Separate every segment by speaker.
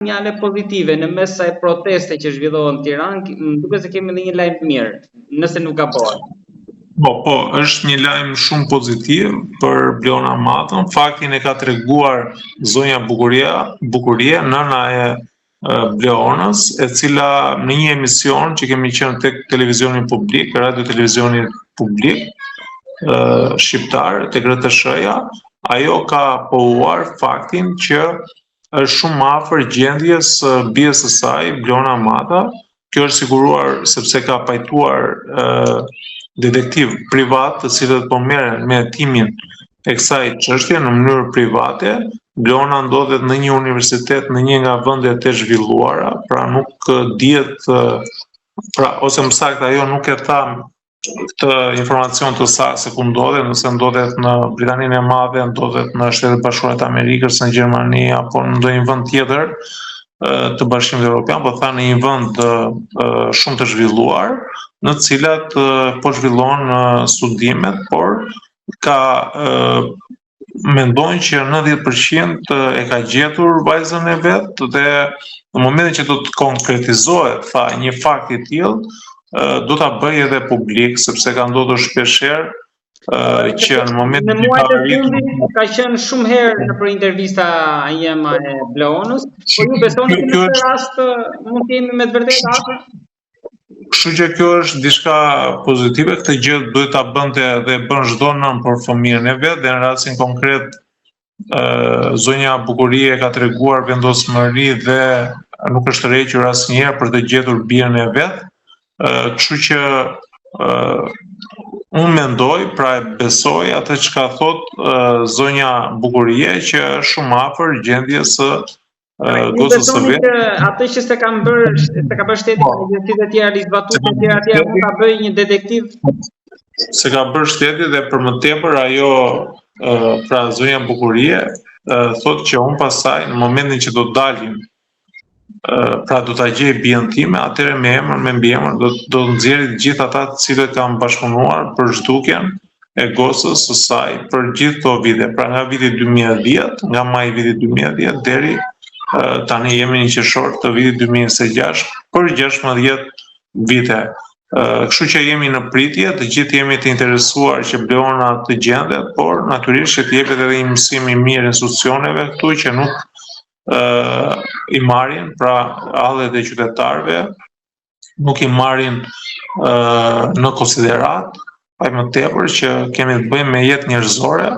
Speaker 1: sinjale pozitive në mes saj proteste që zhvillohen në Tiranë, më duket se kemi edhe një lajm të mirë, nëse nuk gabohem.
Speaker 2: Po, është një lajm shumë pozitiv për Vlona Matën. Faktin e ka treguar zonja Bukuria, nëna e Vlonës, e cila në një emision që kemi qenë tek televizionin publik, radio televizionin publik shqiptar, tek RTS-ja, ajo ka pohuar faktin që është shumë afër gjendjes së bies së saj, Vlona Mata. Kjo është siguruar sepse ka pajtuar detektiv privat, të cilët po merren me hetimin e kësaj çështje në mënyrë private. Vlona ndodhet në një universitet në një nga vendet e zhvilluara, pra nuk dihet, ose më saktë ajo nuk e tha këtë informacion të saktë se ku ndodhet, nëse ndodhet në Britaninë e Madhe, ndodhet në Shtetet Bashkuara të Amerikës, në Gjermani apo në ndonjë vend tjetër të Bashkimit Evropian, po tha në një vend shumë të zhvilluar, në të cilat po zhvillon studimet, por mendojnë që 90% e ka gjetur vajzën e vet dhe në momentin që do të konkretizohet një fakt i tillë, do ta bëj edhe publik, sepse ka ndodhur shpeshherë që në momentin
Speaker 1: në muajt e fundit ka qenë shumë herë nëpër intervista jema e Vlonës, por ju besoni që në këtë rast mund të jemi me të vërtetë afër?
Speaker 2: Kështu që kjo është diçka pozitive, këtë gjë duhet ta bënte dhe bën çdo nën për fëmijën e vet, dhe në rastin konkret zonja Bukurie ka treguar vendosmëri dhe nuk është rrequr asnjëherë për të gjetur bijën e vet. Kështu që unë mendoj, pra e besoj atë që ka thot zonja Bukurie, që është shumë afër gjendjes së gocës së vet.
Speaker 1: Atë që se ka bërë shteti, agencisë e tjera rizbatuese e tjera mund ta bëjë një detektiv?
Speaker 2: Se ka bërë shteti dhe për më tepër ajo, pra zonja Bukurie, thot që unë pasaj në momentin që do dalin, pra do ta gjej bijën time, atëherë me emër, me mbiemër, do të nxjerrë të gjithë ata të cilët kanë bashkëpunuar për zhdukjen e gocës së saj për gjithë këto vite, pra nga viti 2010, nga maji i vitit 2010 deri tani jemi në qershor të vitit 2026 për 16 vite. Kështu që jemi në pritje, të gjithë jemi të interesuar që Vlona të gjendet, por natyrisht që të jepet edhe një mësim i mirë institucioneve këtu që nuk i marrin, pra hallet e qytetarëve nuk i marrin në konsiderat, pa më tepër që kemi të bëjmë me jetë njerëzore,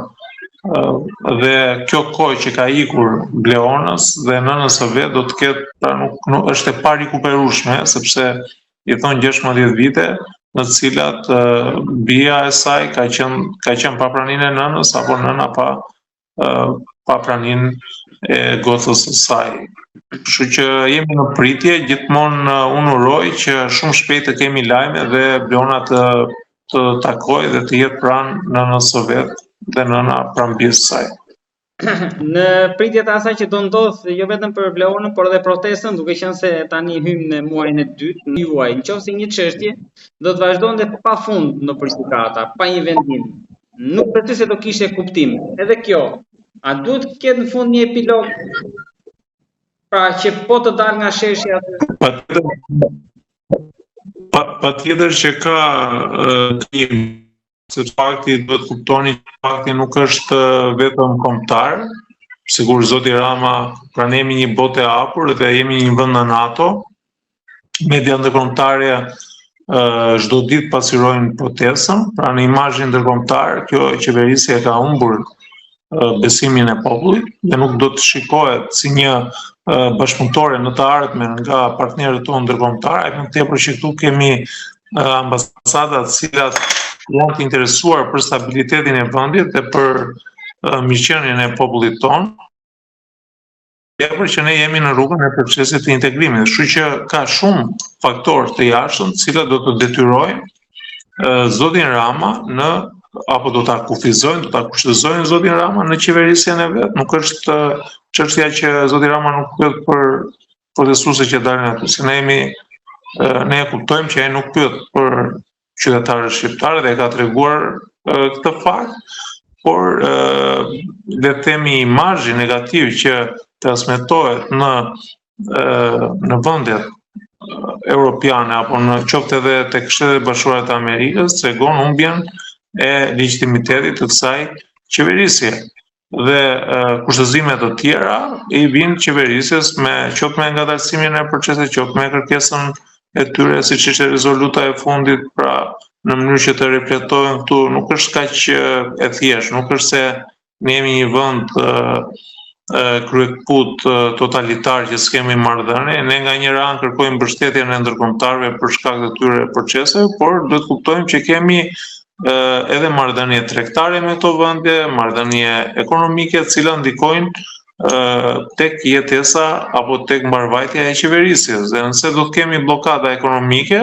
Speaker 2: dhe kjo kohë që ka ikur Vlonës dhe nënës së vet do të ketë, pra nuk është e parikuperueshme, sepse i thon 16 vite në të cilat bija e saj ka qenë pa praninë e nënës, apo nëna pa praninë e gocës së saj. Kështu që jemi në pritje, gjithmonë unë uroj që shumë shpejt të kemi lajme dhe Vlona të takojë dhe të jetë pranë nënës së vet dhe nëna pranë bijës së saj.
Speaker 1: Në pritjet e asaj që do ndodh jo vetëm për Vlonën, por edhe protestën, duke qenë se tani hym në muajin e dytë, në juaj, nëse një çështje do të vazhdonte pafund në gjykata, pa një vendim. Nuk besoj se do kishte kuptim. Edhe kjo, a duhet të ketë në fund një epilog? Pra që po të dalë nga sheshja atë?
Speaker 2: Patjetër që ka krim, se fakti do të kuptoni që fakti nuk është vetëm kombëtar. Sigur zoti Rama, pra ne jemi një botë e hapur dhe jemi një vend në NATO. Media ndërkombëtare çdo ditë pasqyrojnë protestën, pra në imazhin ndërkombëtar kjo qeverisje ka humbur besimin e popullit dhe nuk do të shikohet si një bashkëpunëtore në të ardhmen nga partnerët tonë ndërkombëtar, më tepër që këtu kemi ambasada të cilat janë të interesuar për stabilitetin e vendit dhe për mirëqenien e popullit tonë. Tepër që ne jemi në rrugën e procesit të integrimit, kështu që ka shumë faktorë të jashtëm, të cilat do të detyrojnë zotin Rama apo do ta kufizojnë, do ta kushtëzojnë zotin Rama në qeverisjen e vet. Nuk është çështja që zoti Rama nuk pyet për protestuesit që dalin aty. Se ne e kuptojmë që ai nuk pyet për qytetarët shqiptarë dhe ka treguar këtë fakt, por le të themi imazhi negativ që transmetohet në në vendet europiane apo në qoftë edhe tek Shtetet e Bashkuara të Amerikës tregon humbjen e legitimitetit të kësaj qeverisje. Dhe kushtëzime të tjera i vinë qeverisjes qoftë me ngadalësimin e procesit, qoftë me kërkesën e tyre, siç ishte rezoluta e fundit, pra në mënyrë që të reflektohen këtu, nuk është kaq e thjeshtë, nuk është se ne jemi një vend kryekput totalitar që s'kemi marrëdhënie, ne nga njëra anë kërkojmë mbështetjen e ndërkombëtarëve për shkak të këtyre proceseve, por duhet kuptojmë që kemi edhe marrëdhënie tregtare me këto vende, marrëdhënie ekonomike, të cilat ndikojnë tek jetesa apo tek mbarvajtja e qeverisjes. Dhe nëse do të kemi bllokada ekonomike,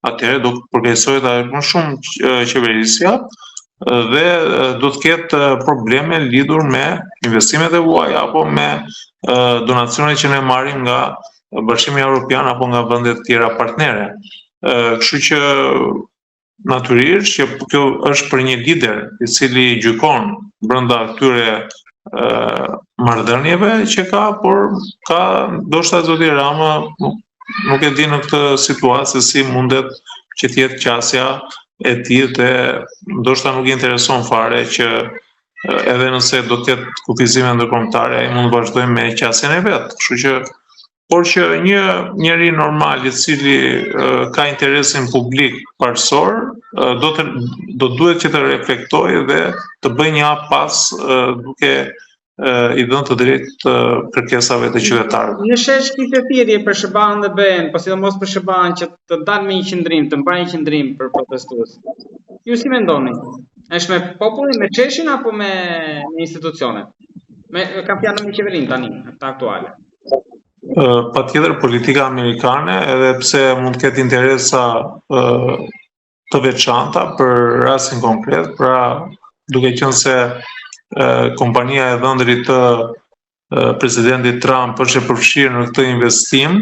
Speaker 2: atëherë do të përkeqësohet edhe më shumë qeverisja dhe do të ketë probleme lidhur me investimet e huaja apo me donacionet që ne marrim nga Bashkimi Evropian apo nga vendet tjera partnere. Kështu që natyrisht që kjo është për një lider i cili gjykon brenda këtyre marrëdhënieve që ka, por ka ndoshta zoti Rama nuk e di në këtë situatë se si mundet që të jetë qasja e tij dhe ndoshta nuk i intereson fare që edhe nëse do të ketë kufizime ndërkombëtare ai mund të vazhdojë me qasjen e vet. Kështu që por që një njeri normal i cili ka interesin publik parësor do duhet që të reflektojë dhe të bëjë një hap pas duke i dhënë të drejtë kërkesave të qytetarëve.
Speaker 1: Në shesh kishte thirrje për SBA-n dhe BE-n, po sidomos për SBA-n që të dalë me një qendrim, të mbajë një qendrim për protestues. Ju si mendoni? Është me popullin, me çeshin apo me institucionet? Kam fjalën me qeverinë tani, të aktuale.
Speaker 2: Patjetër politika amerikane, edhe pse mund të ketë interesa të veçanta për rastin konkret, pra duke qenë se kompania e dhëndrit të presidentit Trump është e përfshirë në këtë investim,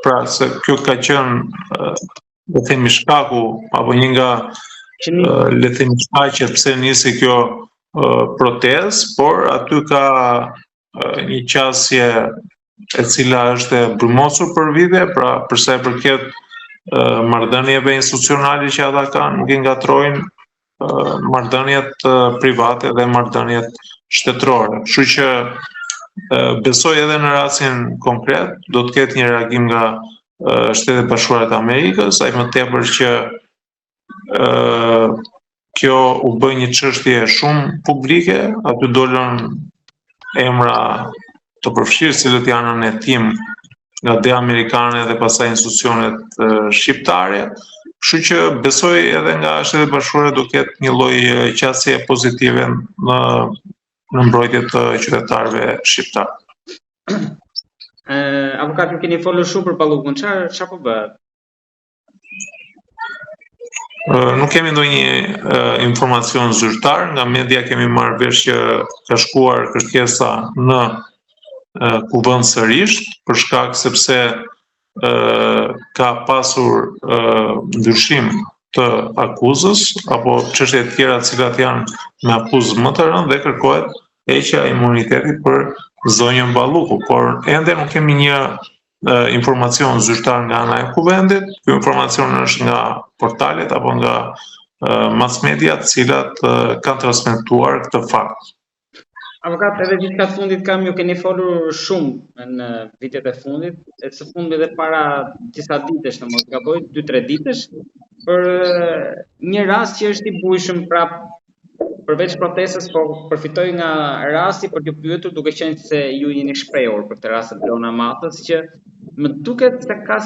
Speaker 2: pra se kjo ka qenë le themi shkaku apo një nga le themi shkaqet pse nisi kjo protestë, por aty ka një qasje e cila është e brymosur për vite, pra për sa i përket marrëdhënieve institucionale që ata kanë, nuk i ngatrojnë marrëdhëniet private dhe marrëdhëniet shtetërore. Kështu që besoj edhe në rastin konkret do të ketë një reagim nga Shtetet e Bashkuara të Amerikës, ai më tepër që kjo u bë një çështje shumë publike, aty dolën emra të përfshirë cilët janë në hetim nga DEA amerikane dhe pastaj institucionet shqiptare. Kështu që besoj edhe nga Shtetet e Bashkuara do ketë një lloj qasje pozitive në mbrojtje të qytetarëve shqiptar.
Speaker 1: Avokat, ju keni folur shumë për Ballukun, çfarë po bëhet?
Speaker 2: Nuk kemi ndonjë informacion zyrtar, nga media kemi marrë vesh që ka shkuar kërkesa në kuvend sërish për shkak sepse ka pasur ndryshim të akuzës apo çështje të tjera të cilat janë me akuzë më të rëndë dhe kërkohet heqja e imunitetit për zonjën Balluku, por ende nuk kemi një informacion zyrtar nga ana e kuvendit. Ky informacion është nga portalet apo nga mass media të cilat kanë transmetuar këtë fakt.
Speaker 1: Avokat, edhe diçka të fundit ju keni folur shumë në vitet e fundit, e së fundi edhe para disa ditësh, në mos gaboj, 2-3 ditësh, për një rast që është i bujshëm përveç protestës, po përfitoj nga rasti për t'ju pyetur duke qenë se ju jeni shprehur për këtë rast të Blona Matës, që më duket se ka